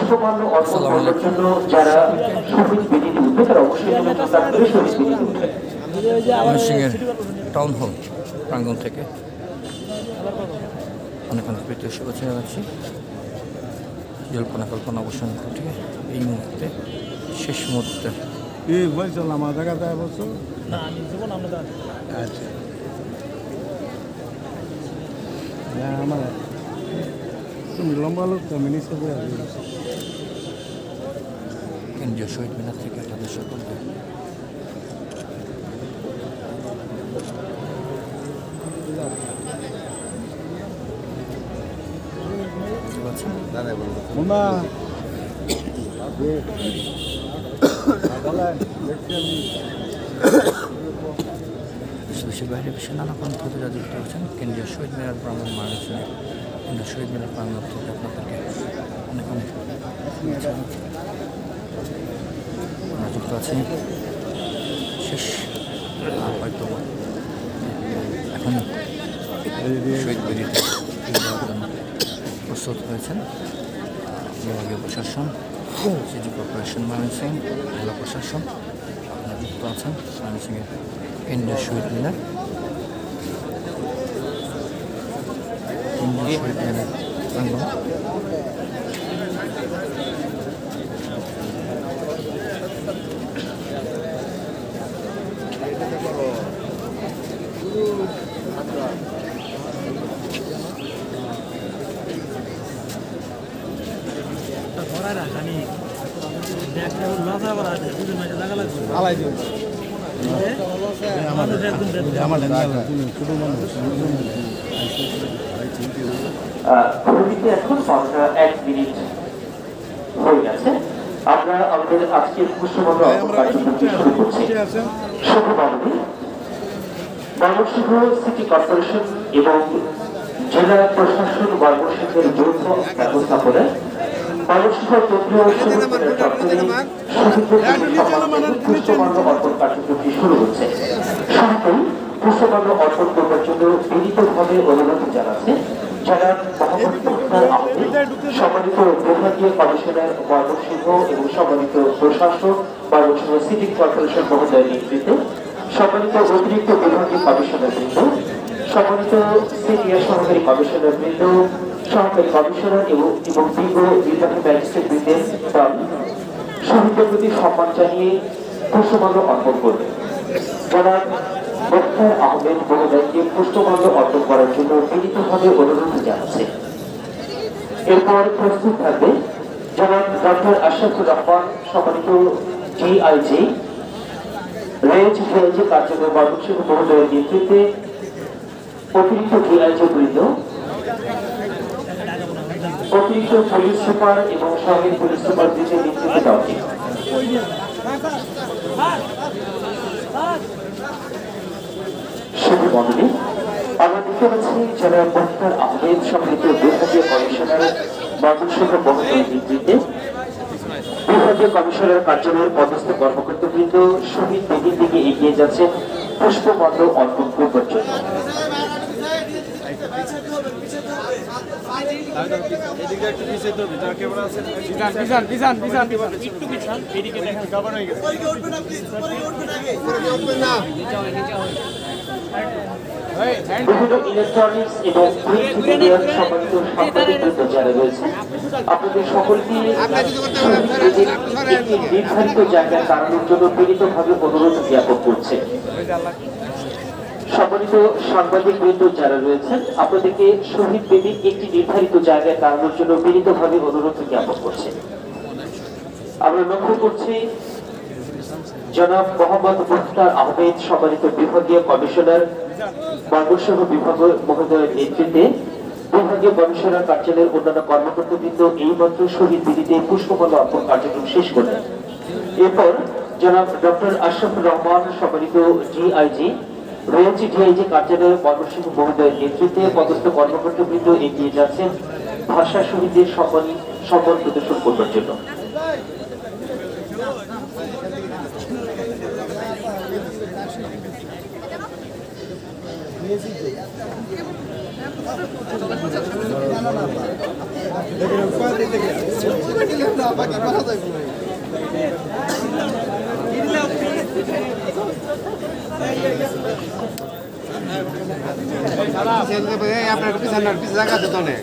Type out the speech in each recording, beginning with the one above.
পুষ্পমাল্য অর্পণ করার জন্য যারা শহীদ বেদিতে উঠবে তারা অবশ্যই শহীদ বেদিতে উঠবে। ময়মনসিংহের টাউন হল প্রাঙ্গণ থেকে অনেক অনেক প্রীতি শুভেচ্ছা জানাচ্ছি। জল্পনা কল্পনা অবসান ঘটিয়ে এই মুহূর্তে শেষ মুহূর্তে আমার জায়গা দেয় বলছো আচ্ছা আমার তুমি লম্বা লোক তো মিনিস্টার কেন্দ্রীয় শহীদ মিনার থেকে তাদের সকলকে দেশের বাইরে বিশ্বের নানা প্রান্ত হতে যা যুক্ত হচ্ছেন কেন্দ্রীয় শহীদ মিনার প্রাঙ্গণ মানুষের কেন্দ্রীয় শহীদ মিনার প্রাঙ্গণ থেকে আপনাদেরকে অনেক অনেক আমরা যুক্ত আছি শেষ হয়তো এখন শহীদ বেদিতে প্রস্তুত হয়েছেন বিভাগীয় প্রশাসন সিটি কর্পোরেশন ময়মনসিংহ জেলা প্রশাসন আপনারা যুক্ত আছেন ময়মনসিংহের কেন্দ্রীয় শহীদ মিনার শহীদ মিনার প্রাঙ্গণ ঘড়িতে এখন 1:01 হয়ে গেছে। আমরা আমাদের আজকের পুষ্পমাল্য কার্যক্রমটি শুরু করছি। ময়মনসিংহ সিটি কর্পোরেশন এবং জেলা প্রশাসন ময়মনসিংহের যৌথ ব্যবস্থাপনায় ময়মনসিংহ কেন্দ্রীয় পুষ্পমাল্য অর্পণ কার্যক্রমটি শুরু হচ্ছে। শুরুতেই পুষ্পমাল্য অর্পণ করবার জন্য বিনীতভাবে অনুরোধ জানাচ্ছে যারা সম্মানিত বিভাগীয় কমিশনার ময়মনসিংহ এবং সম্মানিত প্রশাসক ময়মনসিংহ সিটি কর্পোরেশন মহোদয়ের নেতৃত্বে সম্মানিত অতিরিক্ত বিভাগীয় কমিশনার বৃন্দ, সম্মানিত সিনিয়র সহকারী কমিশনার বৃন্দ, সহকারী কমিশনার এবং বিজ্ঞ বিভাগীয় ম্যাজিস্ট্রেট বৃন্দের দল শহীদদের প্রতি সম্মান জানিয়ে পুষ্পমাল্য অর্পণ করবে। যারা ডক্টর আহমেদ মহোদয়কে পুষ্পমাল্য অর্পণ করার জন্য বিনীতভাবে অনুরোধ জানাচ্ছে। এরপর প্রস্তুত থাকবে জনাব ডক্টর আশরাফুর রহমান সম্মানিত ডিআইজি রেঞ্জ ডিআইজি কার্যালয় ময়মনসিংহ মহোদয়ের নেতৃত্বে অতিরিক্ত ডিআইজি বৃন্দ, অতিরিক্ত পুলিশ সুপার এবং সহকারী পুলিশ সুপার বৃন্দের নেতৃত্বে দলটি শুভমন্ডলী আমরা দেখতে পাচ্ছি যারা ডক্টর আহমেদ সম্মানিত বিভাগীয় কমিশনার ময়মনসিংহ মহোদয়ের নেতৃত্বে বিভাগীয় কমিশনার কার্যালয়ের পদস্থ কর্মকর্তাবৃন্দ শহীদ বেদির দিকে এগিয়ে যাচ্ছেন পুষ্পমাল্য অর্পণ করবার জন্য। বিভিন্ন ইলেকট্রনিক্স এবং প্রিন্ট মিডিয়ার সম্মানিত সাংবাদিকবৃন্দ যারা রয়েছে আপনাদের সকলকে একটি নির্ধারিত জায়গায় দাঁড়ানোর জন্য বিনীতভাবে অনুরোধ জ্ঞাপন করছে। সম্মানিত সাংবাদিকবৃন্দ যারা রয়েছেন আপনাদেরকে শহীদ বেদির একটি নির্ধারিত জায়গায় দাঁড়ানোর জন্য বিনীতভাবে অনুরোধ জ্ঞাপন করছে। আমরা লক্ষ্য করছি জনাব মোহাম্মদ মুখতার আহমেদ সম্মানিত বিভাগীয় কমিশনার ময়মনসিংহ বিভাগ মহোদয়ের নেতৃত্বে বিভাগীয় কমিশনার কার্যালয়ের অন্যান্য কর্মকর্তাবৃন্দ এইমাত্র শহীদ বেদিতে পুষ্পমাল্য অর্পণ কার্যক্রম শেষ করলেন। এরপর জনাব ডক্টর আশরাফুর রহমান সম্মানিত ডিআইজি রেঞ্জ ডিআইজি কার্যালয়ের ময়মনসিংহ মহোদয়ের নেতৃত্বে পদস্থ কর্মকর্তাবৃন্দ এগিয়ে যাচ্ছেন ভাষা শহীদদের সম্মান প্রদর্শন করবার জন্য। আপনার পিছনে জায়গা আছে তো অনেক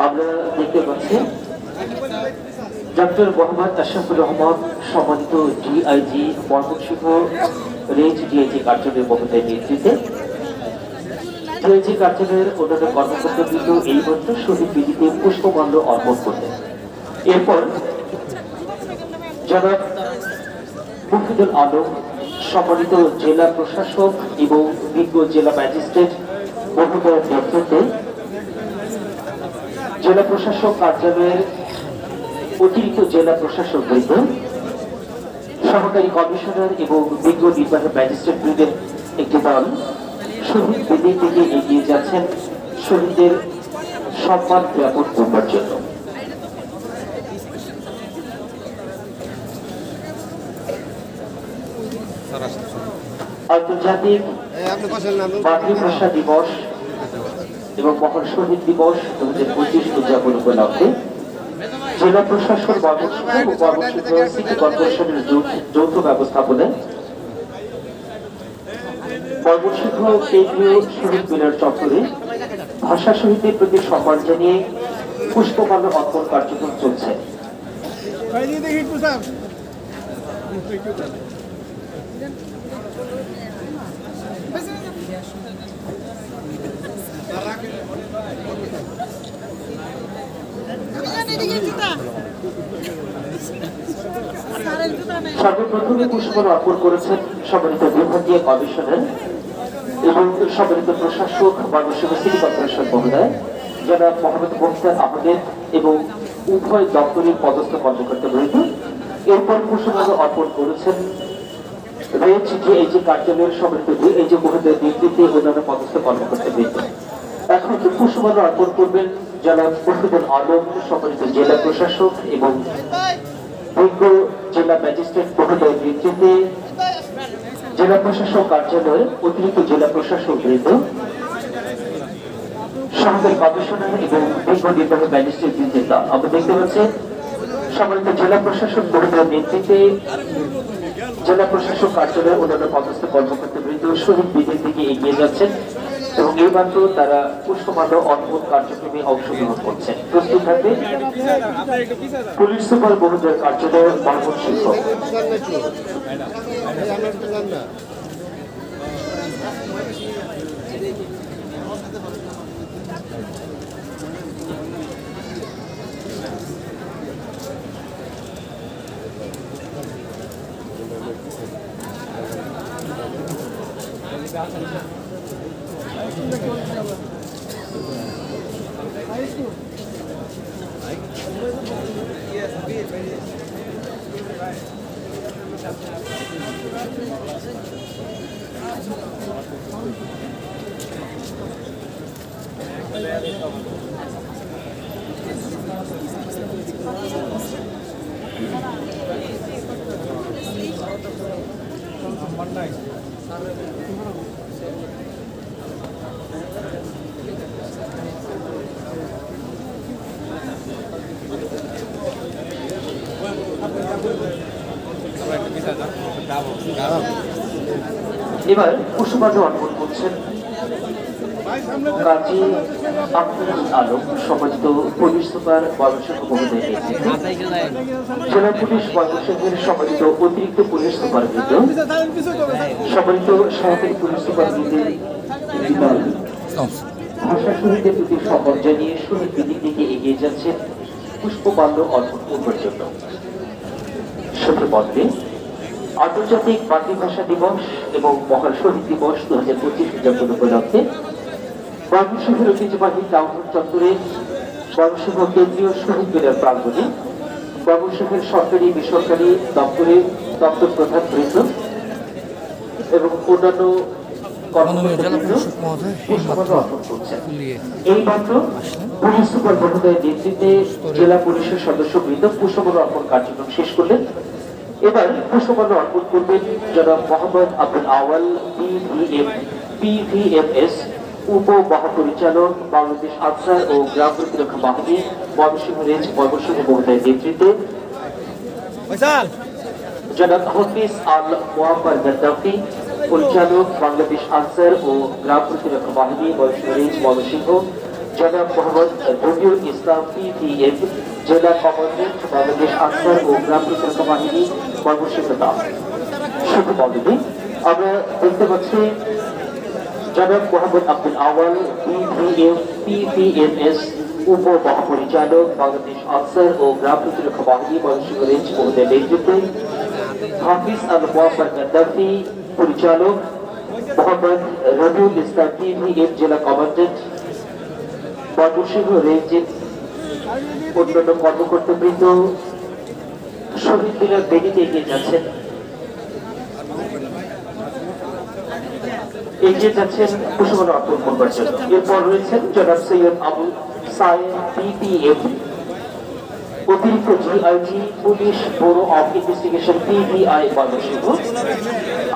আমরা দেখতে পাচ্ছি ডক্টর মোহাম্মদ আশরাফুর রহমান সম্মানিত ডিআইজি ময়মনসিংহ রেঞ্জ ডিআইজি কার্যালয়ের মহোদয়ের নেতৃত্বে ডিআইজি কার্যালয়ের অন্যান্য কর্মকর্তাবৃন্দ এই মাত্র শহীদ বেদিতে পুষ্পমাল্য অর্পণ করলেন। এরপর জনাব মুফিদুল আলম সম্মানিত জেলা প্রশাসক এবং বিজ্ঞ জেলা ম্যাজিস্ট্রেট মহোদয়ের নেতৃত্বে জেলা প্রশাসক কার্যালয়ের অতিরিক্ত জেলা প্রশাসক বৃন্দ, সহকারী কমিশনার এবং বিজ্ঞ নির্বাহী ম্যাজিস্ট্রেট বৃন্দের একটি দল শহীদ বেদি থেকে এগিয়ে যাচ্ছেন শহীদদের সম্মান জ্ঞাপন করবার জন্য। আন্তর্জাতিক মাতৃভাষা দিবস এবং মহান শহীদ দিবস 2025 উদযাপন উপলক্ষে জেলা প্রশাসন ময়মনসিংহ ও ময়মনসিংহ সিটি কর্পোরেশনের যৌথ ব্যবস্থাপনায় ময়মনসিংহ কেন্দ্রীয় শহীদ মিনার চত্বরে ভাষা শহীদদের প্রতি সম্মান জানিয়ে পুষ্পমাল্য অর্পণ কার্যক্রম চলছে। সর্বপ্রথমে পুষ্পমাল্য অর্পণ করেছেন সম্মানিত বিভাগীয় কমিশনার এবং সম্মানিত প্রশাসক ময়মনসিংহ সিটি কর্পোরেশন মহোদয় জনাব মোহাম্মদ মোখতার আহমেদ এবং উভয় দপ্তরের পদস্থ কর্মকর্তা বৃন্দ। এরপর পুষ্পমাল্য অর্পণ করেছেন রেঞ্জ ডিআইজি কার্যালয়ের সম্মানিত ডিআইজি মহোদয়ের নেতৃত্বে অন্যান্য পদস্থ কর্মকর্তা বৃন্দ। এখন পুষ্পমাল্য অর্পণ করবেন জনাব মুফিদুল আলম সম্মানিত জেলা প্রশাসক এবং বিজ্ঞ জেলা ম্যাজিস্ট্রেট মহোদয়ের নেতৃত্বে জেলা প্রশাসক কার্যালয়ের অতিরিক্ত জেলা প্রশাসক বৃন্দ, সহকারী কমিশনার এবং বিজ্ঞ নির্বাহী ম্যাজিস্ট্রেট বৃন্দের দল। আমরা দেখতে পাচ্ছি সম্মানিত জেলা প্রশাসক মহোদয়ের নেতৃত্বে জেলা প্রশাসক কার্যালয়ের অন্যান্য পদস্থ কর্মকর্তা বৃন্দ শহীদ বেদির দিকে এগিয়ে যাচ্ছেন এবং এই মাত্র তারা পুষ্পমাল্য অর্পণ কার্যক্রমে অংশগ্রহণ করছেন। প্রস্তুত থাকবে পুলিশ সুপার মহোদয়ের কার্যালয় ময়মনসিংহ। এবার পুষ্পমাল্য অর্পণ করছেন কাজী আব্দুল আলম সম্মানিত পুলিশ সুপার ময়মনসিংহ মহোদয়ের নেতৃত্বে জেলা পুলিশ ময়মনসিংহের সম্মানিত অতিরিক্ত পুলিশ সুপার বৃন্দ, সম্মানিত সহকারী পুলিশ সুপার বৃন্দের দল ভাষা শহীদদের প্রতি সম্মান জানিয়ে শহীদ বেদির দিকে এগিয়ে যাচ্ছেন পুষ্পমাল্য অর্পণ করবার জন্য। সূত্র মতে আন্তর্জাতিক মাতৃভাষা দিবস এবং মহান শহীদ দিবস 2025 উদযাপন উপলক্ষে ময়মনসিংহের ঐতিহ্যবাহী টাউন হল চত্বরে ময়মনসিংহ কেন্দ্রীয় শহীদ মিনার প্রাঙ্গণে ময়মনসিংহের সরকারি বেসরকারি দপ্তর প্রধান বৃন্দ এবং অন্যান্য মাননীয় জেলা কর্মকর্তাবৃন্দ পরিষদ মহোদয় পুষ্পমাল্য অর্পণ করছেন। ফুলিয়ে এই মাত্র পুলিশ সুপার মহোদয়ের নেতৃত্বে জেলা পুলিশের সদস্যবৃন্দ পুষ্পমাল্য অর্পণ কার্যক্রম শেষ করলেন। এবার পুষ্পমাল্য অর্পণ করবেন জনাব মোহাম্মদ আব্দুল আওয়াল PVMS উপ মহাপরিচালক বাংলাদেশ আনসার ও গ্রাম প্রতিরক্ষা বাহিনী ময়মনসিংহ রেঞ্জ ময়মনসিংহ মহোদয়ের নেতৃত্বে জনাব হাফিজ আল মোয়াম্মার গাদ্দাফি পরিচালক বাংলাদেশ আনসার ও গ্রাম প্রতিরক্ষা বাহিনী ময়মনসিংহ রেঞ্জ ময়মনসিংহ, জনাব মোহাম্মদ রবিউল ইসলাম PVM জেলা কমান্ডেন্ট বাংলাদেশ আনসার ও গ্রাম প্রতিরক্ষা বাহিনী ময়মনসিংহ দাম। শুভ পদবী আমরা দেখতে পাচ্ছি জনাব মোহাম্মদ আব্দুল আওয়াল PVMS উপ মহাপরিচালক বাংলাদেশ আনসার ও গ্রাম প্রতিরক্ষা বাহিনী ময়মনসিংহ রেঞ্জ মহোদয়ের নেতৃত্বে হাফিজ আল মোয়াম্মার গাদ্দাফি পরিচালক, মোহাম্মদ রবিউল ইসলাম PVM জেলা কমান্ডেন্ট ময়মনসিংহ রেঞ্জের অন্যান্য কর্মকর্তাবৃন্দ শহীদ মিনার বেদিতে এগিয়ে যাচ্ছেন পুষ্পমাল্য অর্পণ করবার জন্য। এরপর রয়েছেন জনাব সৈয়দ আবু সায়েদ PPM অতিরিক্ত GIG police bureau of investigation PBI Mymensingh.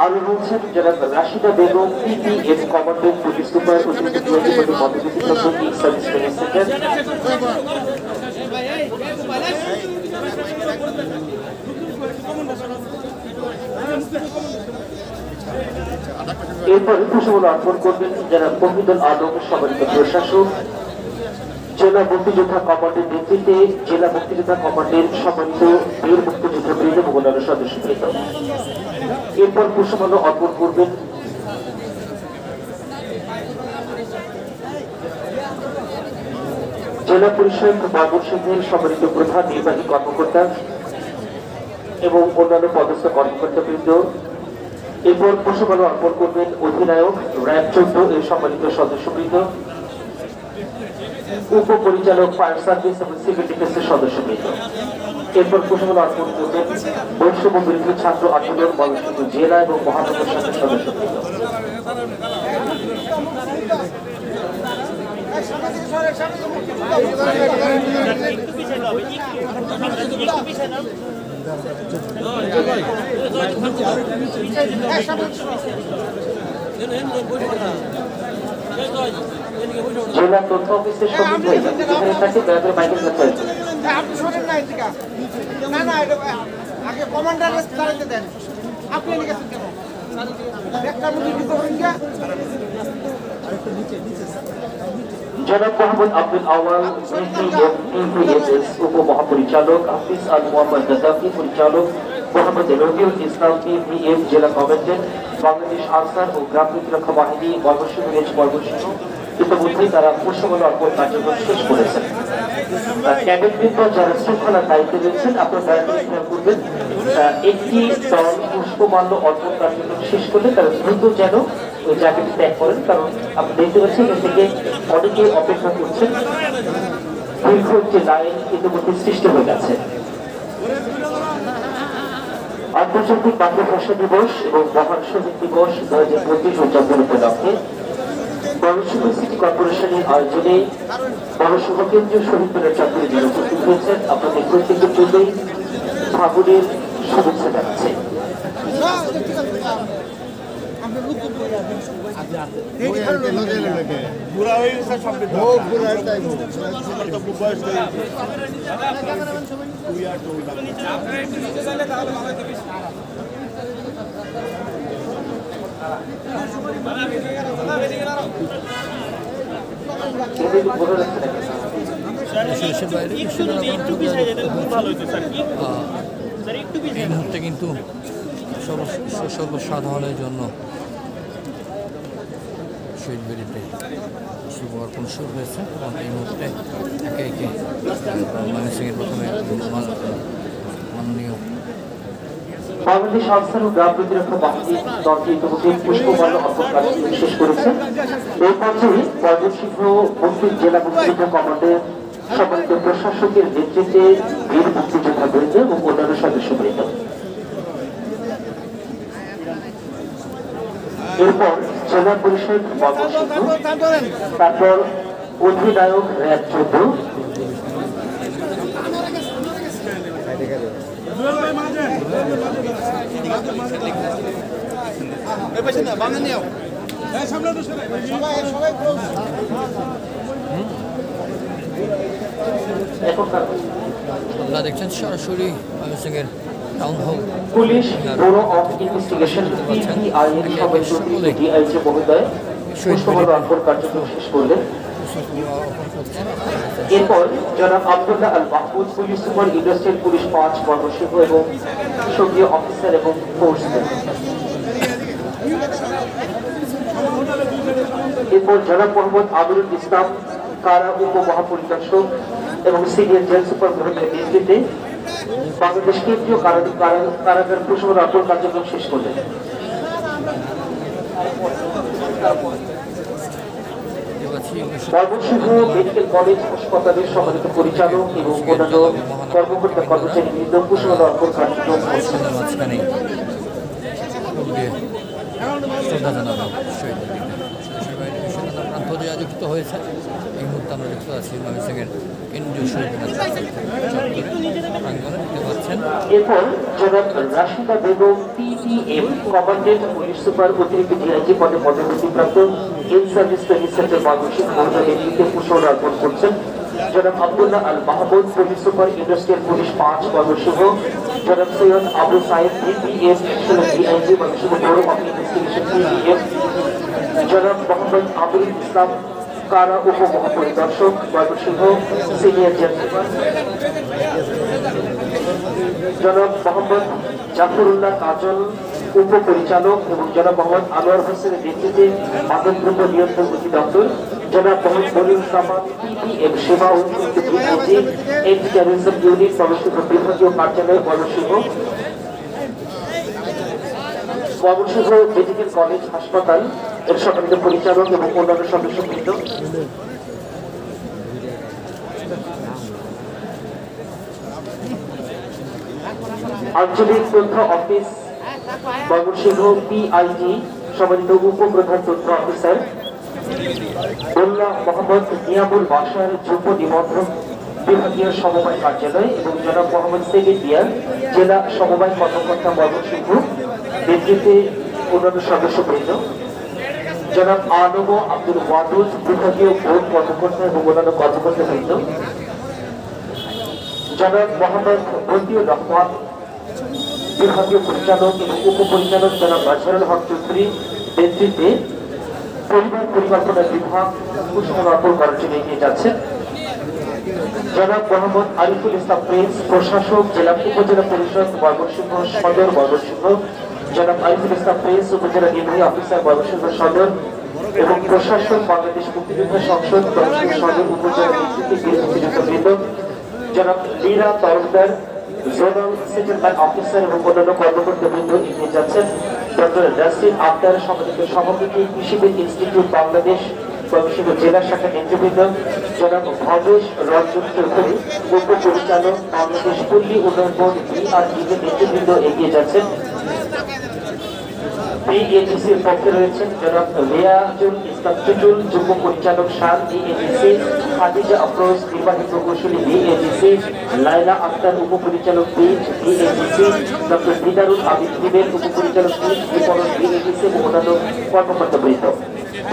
আরো রয়েছেন জনাব Rashida Begum PPM commandant police super অতিরিক্ত পদবী সার্ভিস ট্রেনিং সেন্টার। এরপরে পুষ্পমাল্য অর্পণ করবেন যারা মহিদুল আলম সম্মানিত প্রশাসক, জেলা মুক্তিযোদ্ধা কমান্ডের নেতৃত্বে জেলা মুক্তিযোদ্ধা কমান্ডের সম্মানিত বীর মুক্তিযোদ্ধা বৃন্দ এবং অন্যান্য সদস্যবৃন্দ। এরপর পুষ্পমাল্য অর্পণ করবেন জেলা পরিষদ ময়মনসিংহের সম্মানিত প্রধান নির্বাহী কর্মকর্তা এবং অন্যান্য পদস্থ কর্মকর্তাবৃন্দ। এরপর পুষ্পমাল্য অর্পণ করবেন অধিনায়ক র্যাব 14 এর সম্মানিত সদস্যবৃন্দ, উপপরিচালক ফায়ার সার্ভিস এবং সিভিল ডিফেন্সের সদস্যবৃন্দ। এরপর পুষ্পমাল্য অর্পণ করবেন বৈষম্য বিরোধী ছাত্র আন্দোলন ময়মনসিংহ জেলা এবং মহানগর শাখার সদস্যবৃন্দ। জেলা তথ্য অফিসের সঙ্গে হয়ে যাবে, যেখানে থাকে দয়া করে মাইকেল কাছে আসবে। আপনি শোনেন না এদিকে, না না এটা আগে কমান্ডারের দাঁড়াতে দেন, আপনি এদিকে আসেন কেন? একটা মিনিট দিতে পারেন কি? জনাব মোহাম্মদ আব্দুল আওয়াল PVMS উপ মহাপরিচালক, হাফিজ আল মোহাম্মদ গাদ্দাফি পরিচালক, মোহাম্মদ রবিউল ইসলাম PVM জেলা কমান্ডেন্ট বাংলাদেশ আনসার ও গ্রাম প্রতিরক্ষা বাহিনী ময়মনসিংহ রেঞ্জ ময়মনসিংহ। ইতিমধ্যেই তারা পুষ্পমাল্য অর্পণ কার্যক্রম শেষ করেছেন। ক্যাডেটবৃন্দ যারা শৃঙ্খলার দায়িত্বে রয়েছেন আপনারা দয়া করে খেয়াল করবেন, একটি দল পুষ্পমাল্য অর্পণ কার্যক্রম শেষ করলে তারা দ্রুত যেন ওই জায়গাটি ত্যাগ করেন, কারণ আপনি দেখতে পাচ্ছেন এর থেকে অনেকে অপেক্ষা করছেন। দীর্ঘ একটি লাইন ইতিমধ্যে সৃষ্টি হয়ে গেছে। আন্তর্জাতিক মাতৃভাষা দিবস এবং মহান শহীদ দিবস 2025 উদযাপন উপলক্ষে ময়মনসিংহ সিটি কর্পোরেশনের আয়োজনে ময়মনসিংহ কেন্দ্রীয় শহীদ মিনার চত্বরে যারা উপস্থিত হয়েছেন আপনাদের প্রত্যেকের জন্যই ফাগুনের শুভেচ্ছা জানাচ্ছি। এই মুহূর্তে কিন্তু সর্বসাধারণের জন্য শহীদ বেদিতে শুভ অর্পণ শুরু হয়েছে এবং এই মুহূর্তে একে একে ময়মনসিংহের প্রথমে মাননীয় বাংলাদেশ আনসার ও গ্রাম প্রতিরক্ষা বাহিনী দলটি ইতিমধ্যে পুষ্পমাল্য অর্পণ কার্যক্রম শেষ করেছে। এই পর্যায়ে ময়মনসিংহ জেলা মুক্তিযোদ্ধা কমান্ডের সম্মানিত প্রশাসকের নেতৃত্বে বীর মুক্তিযোদ্ধা বৃন্দ এবং অন্যান্য সদস্যবৃন্দ। এরপর জেলা পরিষদ ময়মনসিংহ, তারপর অধিনায়ক র্যাব 14, এখনকার আপনারা দেখছেন সরাসরি ময়মনসিংহের town hall police bureau of investigation PBI এর সভাপতি ডিআইজি মহোদয় পুষ্পমাল্য অর্পণ কার্যক্রম শেষ করলেন। এরপর জনাব Abdullah Al Mahmud, police super, industrial police 5 Mymensingh এবং সঙ্গীয় অফিসার এবং ফোর্সম্যান। এরপর জনাব মোহাম্মদ আমিরুল ইসলাম, কারা উপমহাপরিদর্শক এবং সিনিয়র জেল সুপার মহোদয়ের নেতৃত্বে বাংলাদেশ কেন্দ্রীয় কারাগার পুষ্পমাল্য অর্পণ কার্যক্রম শেষ করলেন। ময়মনসিংহ মেডিকেল কলেজ হাসপাতালের সম্মানিত পরিচালক এবং অন্যান্য কর্মকর্তা কর্মচারী বৃন্দ পুষ্পমাল্য অর্পণ কার্যক্রম মাঝখানে শ্রদ্ধা জানাবেন প্রান্ত দিয়ে যুক্ত হয়েছে। এই মুহূর্তে আমরা যুক্ত আছি ময়মনসিংহের কেন্দ্রীয় শহীদ প্রাঙ্গণে দেখতে পাচ্ছেন। এরপর জনাব Rashida Begum PTM, commandant police super, অতিরিক্ত ডিআইজি পদে পদোন্নতিপ্রাপ্ত, in service training centre Mymensingh মহোদয় নেতৃত্বে পুষ্পমাল্য অর্পণ করছেন। জনাব Abdullah Al Mahmud, police super, industrial police 5 Mymensingh, জনাব Syed Abu Sayeed PPM, DIG Mymensingh bureau of investigation PPM, জনাব মোহাম্মদ আমিরুল ইসলাম, কারা উপমহাপরিদর্শক ময়মনসিংহ সিনিয়র জেল সুপার, জনাব মোহাম্মদ জাফরুল্লাহ কাজল, উপপরিচালক এবং জনাব মোহাম্মদ আনোয়ার হোসেনের নেতৃত্বে মাদকদ্রব্য নিয়ন্ত্রণ অধিদপ্তর, জনাব মোহাম্মদ মনিরুল জামান পিপিএম সেবা ও DIG anti terrorism unit Mymensingh বিভাগীয় কার্যালয় ময়মনসিংহ, ময়মনসিংহ মেডিকেল কলেজ হাসপাতাল এর সম্মানিত পরিচালক এবং অন্যান্য সদস্যবৃন্দ, আঞ্চলিক তথ্য অফিস ময়মনসিংহ পিআইডি সম্মানিত উপপ্রধান তথ্য অফিসার মোল্লা মোহাম্মদ নিয়ামুল বাসার যুব নিবন্ধক বিভাগীয় সমবায় কার্যালয় এবং জনাব মোহাম্মদ সেলিম জেলা সমবায় কর্মকর্তা ময়মনসিংহ নেতৃত্বে অন্যান্য সদস্যবৃন্দ, জনাব আনব আব্দুল ওয়াদুদ বিভাগীয় বোর্ড কর্মকর্তা এবং অন্যান্য কর্মকর্তাবৃন্দ, জনাব মোহাম্মদ মতিউর রহমান বিভাগীয় পরিচালক এবং উপপরিচালক জনাব বাশারুল হক চৌধুরী নেতৃত্বে পরিবার পরিকল্পনা বিভাগ পুষ্পমাল্য অর্পণ করার জন্য এগিয়ে যাচ্ছেন। জনাব মোহাম্মদ আরিফুল ইসলাম প্রিন্স, প্রশাসক, জেলা উপজেলা পরিষদ ময়মনসিংহ সদর ময়মনসিংহ, জনাব আরিফুল ইসলাম প্রিন্স, উপজেলা নির্বাহী অফিসার ময়মনসিংহ সদর এবং প্রশাসক, বাংলাদেশ মুক্তিযোদ্ধা সংসদ ময়মনসিংহ সদর উপজেলা নেতৃত্বে মুক্তিযোদ্ধাবৃন্দ, জনাব Mira Tarafdar, zonal settlement officer এবং অন্যান্য কর্মকর্তাবৃন্দ এগিয়ে যাচ্ছেন। ডক্টর রাসিম আক্তার, সম্মানিত সভাপতি, কৃষিবিদ ইনস্টিটিউট বাংলাদেশ ময়মনসিংহ জেলা শাখা নেতৃবৃন্দ, জনাব ভবেশ রঞ্জন চৌধুরী, উপপরিচালক, বাংলাদেশ পল্লী উন্নয়ন বোর্ড বিআরডি নেতৃবৃন্দ এগিয়ে যাচ্ছেন। বিএনডিসির পক্ষে রয়েছেন জনাব রিয়াজুল ইসলাম টুটুল, যুগ্ম পরিচালক শান বিএনডিসি, খাদিজা আফরোজ, নির্বাহী প্রকৌশলী বিএনডিসি, লাইলা আক্তার, উপপরিচালক বিট বিএনডিসি, ডক্টর দিদারুল আবিদ দিবেন, উপপরিচালক বিট বিপণন বিএনডিসি এবং অন্যান্য কর্মকর্তাবৃন্দ,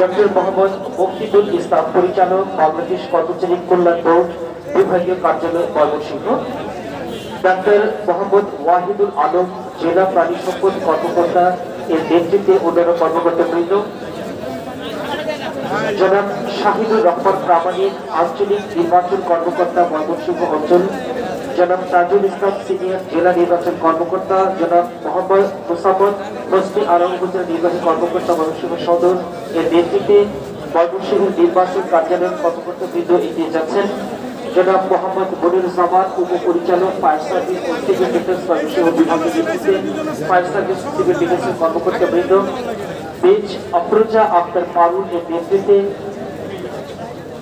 ডক্টর মোহাম্মদ মুফতিদুল ইসলাম, পরিচালক, বাংলাদেশ কর্মচারী কল্যাণ বোর্ড বিভাগীয় কার্যালয় ময়মনসিংহ, ডক্টর মোহাম্মদ ওয়াহিদুল আলম, জেলা প্রাণী সম্পদ কর্মকর্তা এর নেতৃত্বে অন্যান্য কর্মকর্তাবৃন্দ, জনাব শাহিদুর রহমান প্রামাণিক, আঞ্চলিক নির্বাচন কর্মকর্তা ময়মনসিংহ অঞ্চল, জনাব তাজুল ইসলাম সিনিয়র জেলা নির্বাচন কর্মকর্তা, জনাব মোহাম্মদ মুসাম্মদ হোসনি আলম, উপজেলা নির্বাহী কর্মকর্তা ময়মনসিংহ সদর এর নেতৃত্বে ময়মনসিংহ নির্বাচন কার্যালয়ের কর্মকর্তাবৃন্দ এগিয়ে যাচ্ছেন। জনাব মোহাম্মদ মনিরুল জামান, উপপরিচালক, ফায়ার সার্ভিস ও সিভিল ডিফেন্স ময়মনসিংহ বিভাগের নেতৃত্বে ফায়ার সার্ভিস সিভিল ডিফেন্সের কর্মকর্তাবৃন্দ, বেজ আফরোজা আক্তার পারুল এর নেতৃত্বে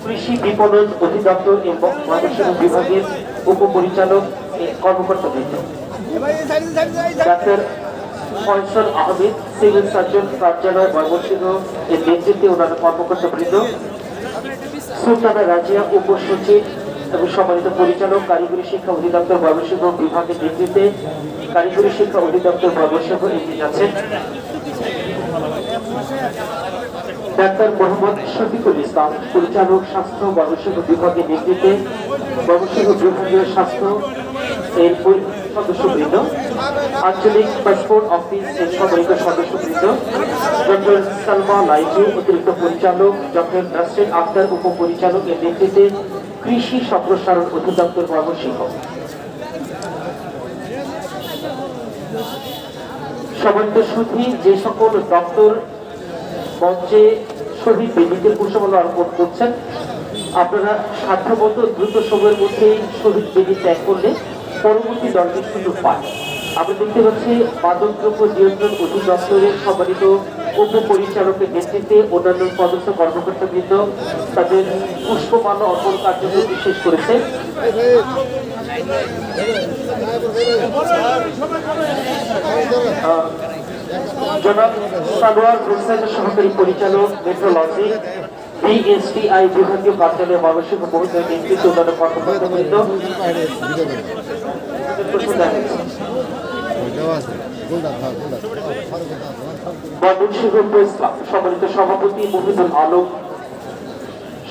কৃষি বিপণন অধিদপ্তর এবং ময়মনসিংহ বিভাগের উপপরিচালক কর্মকর্তাবৃন্দ, doctor Faisal Ahmed, civil surgeon কার্যালয় ময়মনসিংহ এর নেতৃত্বে অন্যান্য কর্মকর্তাবৃন্দ, সুলতানা রাজিয়া উপসচিব এবং সম্মানিত পরিচালক কারিগরি শিক্ষা অধিদপ্তর ময়মনসিংহ বিভাগের নেতৃত্বে কারিগরি শিক্ষা অধিদপ্তর ময়মনসিংহ এগিয়ে যাচ্ছেন। ডাক্তার মোহাম্মদ শফিকুল ইসলাম পরিচালক স্বাস্থ্য ময়মনসিংহ বিভাগের নেতৃত্বে ময়মনসিংহ বিভাগীয় স্বাস্থ্য এর সদস্যবৃন্দ, আঞ্চলিক পাসপোর্ট অফিস এর সম্মানিত সদস্যবৃন্দ, ডক্টর সালমা লাইজু অতিরিক্ত পরিচালক, ডক্টর নাসরিন আক্তার উপপরিচালক এর নেতৃত্বে কৃষি সম্প্রসারণ অধিদপ্তর ময়মনসিংহ, সম্মানিত সুধী যে সকল দপ্তর মঞ্চে শহীদ বেদিতে পুষ্পমাল্য অর্পণ করছেন, আপনারা সাধ্যমতো দ্রুত সময়ের মধ্যে শহীদ বেদি ত্যাগ করলে পরবর্তী দলটি সুযোগ পায়। আমরা দেখতে পাচ্ছি মাদকদ্রব্য নিয়ন্ত্রণ অধিদপ্তরের সম্মানিত উপপরিচালকের নেতৃত্বে অন্যান্য পদস্থ কর্মকর্তাবৃন্দ তাদের পুষ্পমাল্য অর্পণ কার্যক্রম শেষ করেছে। জনাব সালোয়ার হোসেন সহকারী পরিচালক মেট্রোলজি বিএসটিআই বিভাগীয় কার্যালয় ময়মনসিংহ মহোদয়ের নেতৃত্বে অন্যান্য কর্মকর্তাবৃন্দ, ময়মনসিংহ প্রেস ক্লাব সম্মানিত সভাপতি মহিদুল আলম,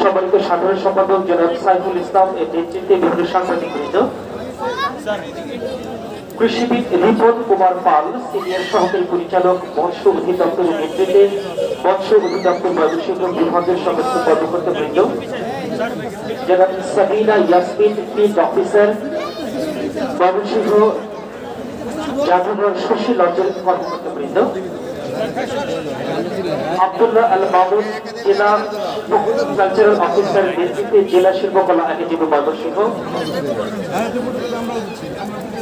সম্মানিত সাধারণ সম্পাদক জনাব সাইফুল ইসলাম এর নেতৃত্বে বিভিন্ন সাংবাদিকবৃন্দ, কৃষিবিদ রিপন কুমার পাল সিনিয়র সহকারী পরিচালক মৎস্য অধিদপ্তরের নেতৃত্বে মৎস্য অধিদপ্তর ময়মনসিংহ বিভাগের সমস্ত কর্মকর্তাবৃন্দ, জনাব সাবিনা ইয়াসমিন ফিল্ড অফিসার ময়মনসিংহ জাদুঘর সুশীল অঞ্চলের কর্মকর্তাবৃন্দ, আব্দুল্লাহ আল মামুন জেলা কালচারাল অফিসার নেতৃত্বে জেলা শিল্পকলা একাডেমি ময়মনসিংহ,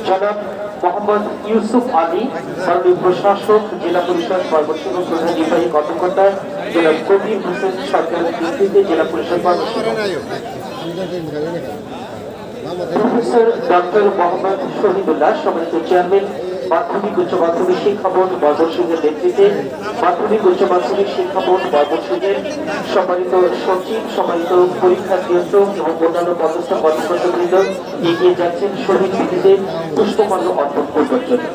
জনাব মোহাম্মদ ইউসুফ আলী মাননীয় প্রশাসক জেলা পরিষদ ময়মনসিংহ প্রধান নির্বাহী কর্মকর্তা জনাব কবির হোসেন সরকারের নেতৃত্বে জেলা পরিষদ ময়মনসিংহ, প্রফেসর ডক্টর মোহাম্মদ শহীদুল্লাহ সম্মানিত চেয়ারম্যান মাধ্যমিক উচ্চ মাধ্যমিক শিক্ষা বোর্ড ময়মনসিংহের নেতৃত্বে মাধ্যমিক উচ্চ মাধ্যমিক শিক্ষা বোর্ড ময়মনসিংহের সম্মানিত সচিব, সম্মানিত পরীক্ষা নিয়ন্ত্রক এবং অন্যান্য পদস্থ কর্মকর্তাবৃন্দ এগিয়ে যাচ্ছেন শহীদ বেদিতে পুষ্পমাল্য অর্পণ করবার জন্য।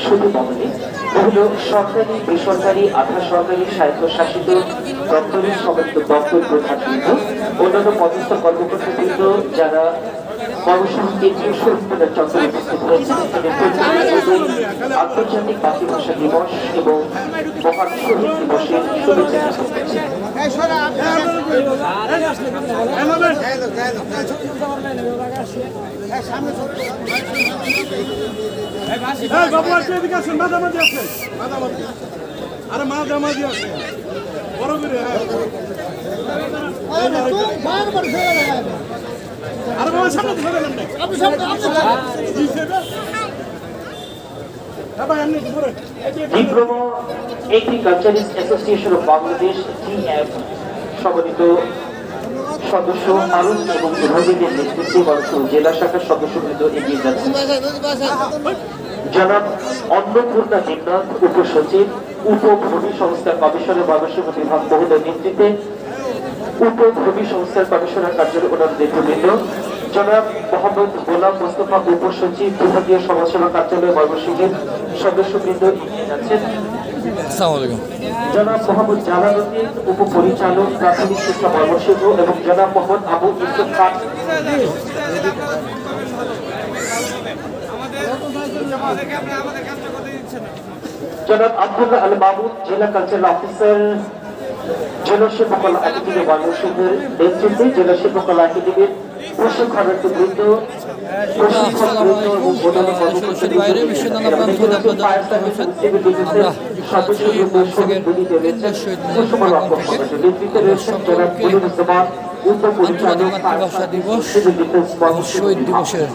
শুধু মহলে বিভিন্ন সরকারি, বেসরকারি, আধা সরকারি, স্বায়ত্তশাসিত দপ্তরের সম্মানিত দপ্তর প্রধানবৃন্দ, অন্যান্য পদস্থ কর্মকর্তাবৃন্দ যারা ময়মনসিংহ কেন্দ্রীয় শহীদ মিনার চত্বরে উপস্থিত হয়েছেন, আন্তর্জাতিক মাতৃভাষা দিবস এবং মহান শহীদ দিবসের শুভেচ্ছা জ্ঞাপন করছি। Diploma agriculturist association of Bangladesh DF সম্মানিত সদস্য আরুন এবং বিভাগীদের নেতৃত্বে ময়মনসিংহ জেলা শাখার সদস্যবৃন্দ এগিয়ে যাচ্ছেন। জনাব অন্নপূর্ণা দেবনাথ উপসচিব উপভূমি সংস্কার কমিশনের ময়মনসিংহ বিভাগ মহোদয়ের নেতৃত্বে উপভূমি সংস্কার কমিশনের কার্যালয় অন্যান্য নেতৃবৃন্দ, জনাব মোহাম্মদ গোলাম মোস্তফা উপসচিব বিভাগীয় সমাজসেবা কার্যালয় ময়মনসিংহের সদস্যবৃন্দ এগিয়ে যাচ্ছেন। জনাব মোহাম্মদ জালালউদ্দিন উপপরিচালক প্রাথমিক শিক্ষা ময়মনসিংহ এবং জনাব মোহাম্মদ আবু ইউসুফ খান জনাব আব্দুল্লাহ আল মামুন জেলা কালচারাল অফিসার জেলা শিল্পকলা একাডেমি ময়মনসিংহের নেতৃত্বে জেলা শিল্পকলা একাডেমির প্রশিক্ষণার্থীবৃন্দ, শহীদ দিবসের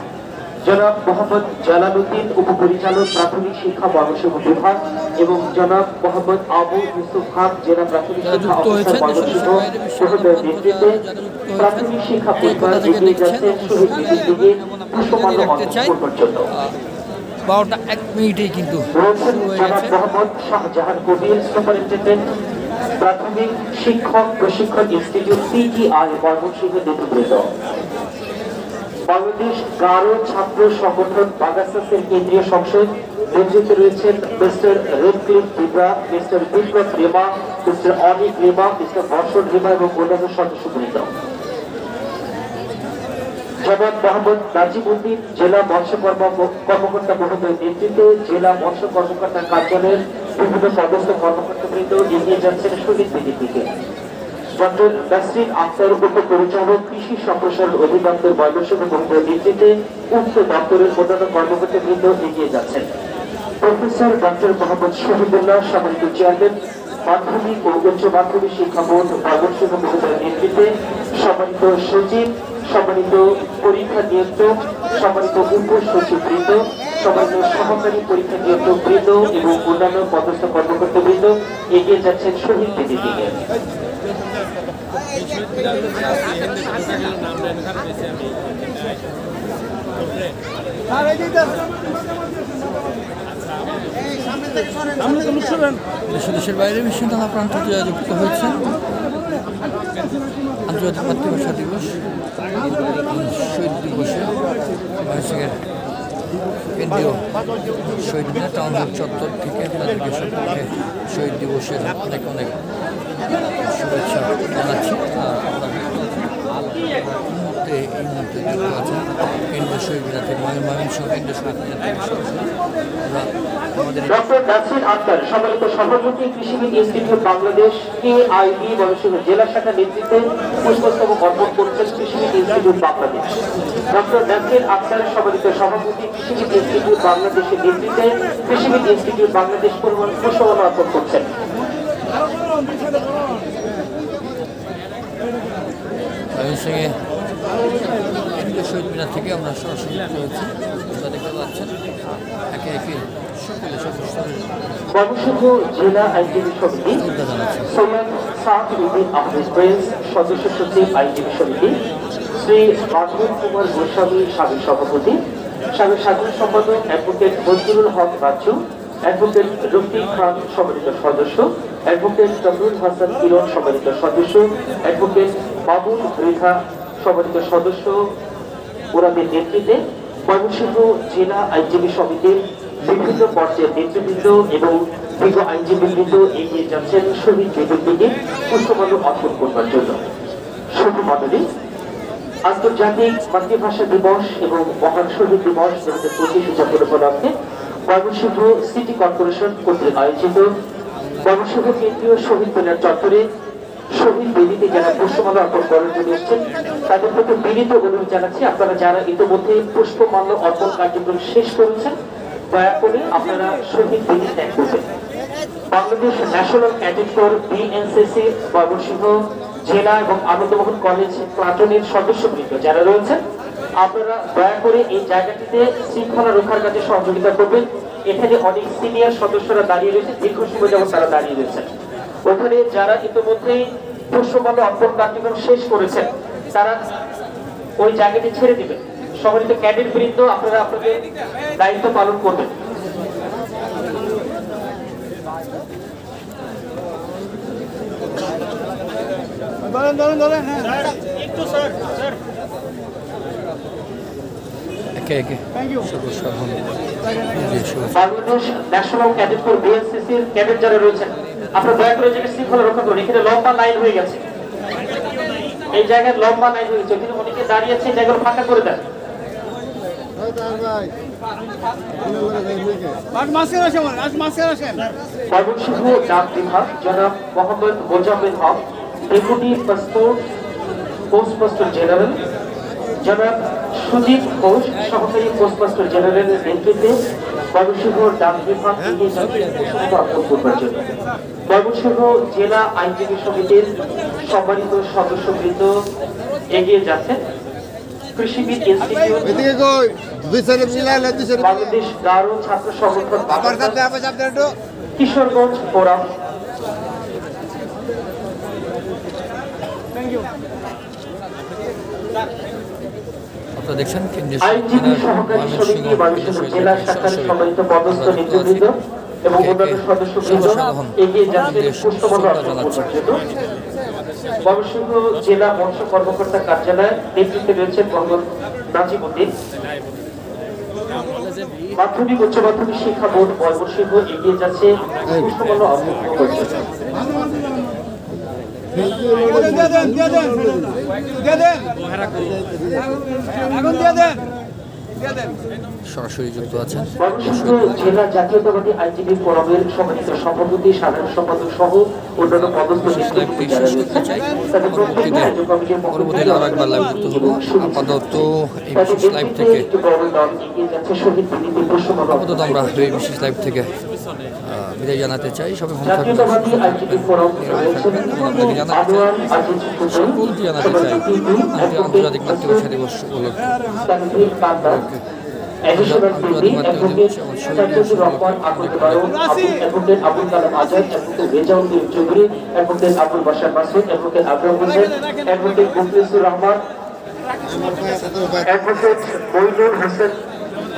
জনাব মোহাম্মদ জালালউদ্দিন উপপরিচালক প্রাথমিক শিক্ষা ময়মনসিংহ বিভাগ এবং জনাব মোহাম্মদ আবু ইউসুফ খান জেলা প্রাথমিক শিক্ষা অফিসার ময়মনসিংহ মহোদয়ের নেতৃত্বে প্রাথমিক শিক্ষা পরিবার এগিয়ে যাচ্ছে শহীদ বেদির দিকে পুষ্পমাল্য অর্পণ করবার জন্য। 12টা 1 মিনিটেই কিন্তু রয়েছেন শুরু হয়ে জনাব গেছে। মোহাম্মদ শাহজাহান কবির, সুপারিনটেন্ডেন্ট প্রাথমিক শিক্ষক প্রশিক্ষণ ইনস্টিটিউট PGI ময়মনসিংহ নেতৃবৃন্দ। বাংলাদেশ গারো ছাত্র সংগঠন বাগাসাসের কেন্দ্রীয় সংসদ নেতৃত্বে রয়েছেন মিস্টার রেডক্লিফ দিব্রা, মিস্টার বিপ্লব রেমা, মিস্টার অনিক রেমা, মিস্টার বর্ষণ রেমা এবং অন্যান্য সদস্যবৃন্দ। জনাব মোহাম্মদ নাজিমউদ্দিন জেলা মৎস্য কর্মকর্তা মহোদয়ের নেতৃত্বে জেলা মৎস্য কর্মকর্তা কার্যালয়ের বিভিন্ন পদস্থ কর্মকর্তাবৃন্দ এগিয়ে যাচ্ছেন শহীদ বেদির দিকে। ডক্টর নাসরিন আক্তার উপপরিচালক কৃষি সম্প্রসারণ অধিদপ্তর ময়মনসিংহ মহোদয়ের নেতৃত্বে উক্ত দপ্তরের অন্যান্য কর্মকর্তাবৃন্দ এগিয়ে যাচ্ছেন। প্রফেসর ডক্টর মোহাম্মদ শহীদুল্লাহ সম্মানিত চেয়ারম্যান মাধ্যমিক ও উচ্চ মাধ্যমিক শিক্ষা বোর্ড ময়মনসিংহ মহোদয়ের নেতৃত্বে সম্মানিত সচিব, সম্মানিত পরীক্ষা নিয়ন্ত্রক, সম্মানিত উপসচিববৃন্দ, সম্মানিত সহকারী পরীক্ষা নিয়ন্ত্রক বৃন্দ এবং অন্যান্য পদস্থ কর্মকর্তাবৃন্দ এগিয়ে যাচ্ছেন শহীদ বেদির দিকে। দেশ দেশের বাইরে বিশ্বের নানা প্রান্ত থেকে যুক্ত হয়েছেন। আন্তর্জাতিক মাতৃভাষা দিবস, শহীদ দিবসে ময়মনসিংহের কেন্দ্রীয় শহীদ মিনার টাউন হল চত্বর থেকে আপনাদেরকে সকলকে শহীদ দিবসের অনেক অনেক শুভেচ্ছা জানাচ্ছি। এই মুহূর্তে যুক্ত আছেন কেন্দ্রীয় শহীদ মিনার থেকে ময়মনসিংহ কেন্দ্রীয় শহীদ মিনার থেকে আমাদের ডক্টর নাসরিন আক্তার সম্মানিত সভাপতি কৃষিবিদ ইনস্টিটিউট বাংলাদেশ KIB ময়মনসিংহ জেলা শাখা নেতৃত্বে পুষ্পস্তবক অর্পণ করেছেন কৃষিবিদ ইনস্টিটিউট বাংলাদেশ। ডক্টর নাসরিন আক্তার সম্মানিত সভাপতি কৃষিবিদ ইনস্টিটিউট বাংলাদেশের নেতৃত্বে কৃষিবিদ ইনস্টিটিউট বাংলাদেশ পুষ্পমাল্য অর্পণ করছেন। ময়মনসিংহে কেন্দ্রীয় শহীদ মিনার থেকে আমরা সরাসরি রয়েছি। আপনারা দেখতে পাচ্ছেন একে একে সকলে ময়মনসিংহ জেলা আইনজীবী সমিতি সৈয়দ সাদউদ্দিন আহমেদ প্রেস সদস্য সচিব আইনজীবী সমিতি, শ্রী মাধবন কুমার গোস্বামী সাবেক সভাপতি, সাবেক সাধারণ সম্পাদক অ্যাডভোকেট মঞ্জুরুল হক রাজ্জু, অ্যাডভোকেট রফিক খান সম্মানিত সদস্য, অ্যাডভোকেট কামরুল হাসান কিরণ সম্মানিত সদস্য, অ্যাডভোকেট বাবুল মৃধা সম্মানিত সদস্য, ওনাদের নেতৃত্বে ময়মনসিংহ জেলা আইনজীবী সমিতির বিভিন্ন পর্যায়ের নেতৃবৃন্দ এবং বিজ্ঞ আইনজীবীবৃন্দ এগিয়ে যাচ্ছেন শহীদ বেদির দিকে পুষ্পমাল্য অর্পণ করবার জন্য। শুধু মণ্ডলী, আন্তর্জাতিক মাতৃভাষা দিবস এবং মহান শহীদ দিবস 2025 উদযাপন উপলক্ষে ময়মনসিংহ সিটি কর্পোরেশন কর্তৃক আয়োজিত ময়মনসিংহ কেন্দ্রীয় শহীদ মিনার চত্বরে শহীদ বেদিতে যারা পুষ্পমাল্য অর্পণ করার জন্য এসেছেন তাদের প্রতি বিনীত অনুরোধ জানাচ্ছি, আপনারা যারা ইতিমধ্যে পুষ্পমাল্য অর্পণ কার্যক্রম শেষ করেছেন দয়া করে আপনারা শহীদ বেদি ত্যাগ করবেন। Bangladesh national cadet core BNCC Mymensingh জেলা এবং আনন্দমোহন কলেজ প্লাটুনের সদস্যবৃন্দ যারা রয়েছেন আপনারা দয়া করে এই জায়গাটিতে শৃঙ্খলা রক্ষার কাজে সহযোগিতা করবেন। এখানে অনেক সিনিয়র সদস্যরা দাঁড়িয়ে রয়েছে, দীর্ঘ সময় যাবত তারা দাঁড়িয়ে রয়েছেন। ওখানে যারা ইতিমধ্যেই পুষ্পমাল্য অর্পণ কার্যক্রম শেষ করেছেন তারা ওই জায়গাটি ছেড়ে দিবেন। সম্মানিত ক্যাডেট বৃন্দ আপনারা আপনাদের দায়িত্ব পালন করবেন। একে একে বাংলাদেশ ন্যাশনাল ক্যাডেট কোর BNCC-র ক্যাডেট যারা রয়েছেন আপনারা দয়া করে জায়গায় শৃঙ্খলা রক্ষা করুন। এখানে লম্বা লাইন হয়ে গেছে, এই জায়গায় লম্বা লাইন হয়ে গেছে, এখানে অনেকে দাঁড়িয়ে আছে, এই জায়গাগুলো ফাঁকা করে দেন। ময়মনসিংহ ডাক বিভাগ জনাব Mohammad Mozammel Haque, deputy postmaster general জনাব সুজিত ঘোষ, সহকারী পোস্টমাস্টার জেনারেলের নেতৃত্বে ময়মনসিংহ ডাক বিভাগ অর্পণ করবার জন্য ময়মনসিংহ জেলা আইনজীবী সমিতির সম্মানিত সদস্যবৃন্দ এগিয়ে যাচ্ছেন। কৃষিবিদ ইনস্টিটিউট বাংলাদেশ গারো ছাত্র সংগঠন কিশোরগঞ্জ ফোরাম আপনারা দেখছেন কেন্দ্রীয় আইনজীবী সহকারী সমিতি ময়মনসিংহ জেলা শাখার সম্মানিত পদস্থ নেতৃবৃন্দ এবং অন্যান্য সদস্যবৃন্দ এগিয়ে যাচ্ছেন পুষ্পমাল্য অর্পণ করবার জন্য। ময়মনসিংহ জেলা মৎস্য কর্মকর্তা কার্যালয় নেতৃত্বে রয়েছেন মোহাম্মদ নাজিমউদ্দিন। মাধ্যমিক উচ্চ মাধ্যমিক শিক্ষা বোর্ড ময়মনসিংহ এগিয়ে যাচ্ছে পুষ্পমাল্য অর্পণ করবার জন্য। সরাসরি যুক্ত আছেন ময়মনসিংহ জেলা জাতীয়তাবাদী আইনজীবী ফোরামের সম্মানিত সভাপতি সাধারণ সম্পাদক সহ অন্যান্য পদস্থ নেতৃত্ব যারা রয়েছেন তাদের প্রত্যেককে আয়োজক কমিটির পক্ষ পরবর্তীতে আরো একবার লাইভ করতে হবো। আপাতত এই বিশেষ লাইভ থেকে আপাতত আমরা এই বিশেষ লাইভ থেকে বিদায় জানাতে চাই। সবাই ভালো থাকবেন, জাতীয়তাবাদী আইনজীবী ফোরাম রয়েছেন আপনাকে জানাতে চাই, আনোয়ার আজিজ হোসেন, সকলকে জানাতে চাই আন্তর্জাতিক মাতৃভাষা দিবস উপলক্ষে Tanvir Kanta, additional degree advocate Saifur Rahman Akul Barun, advocate Abul Kalam Azad, advocate Rezauddin Chowdhury, advocate Abul Bashar Masud, advocate Abram Hossain, advocate Mukhlisur Rahman, advocate Mainul Hossain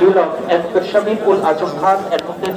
Milon, advocate Shamim Ul Azam Khan, advocate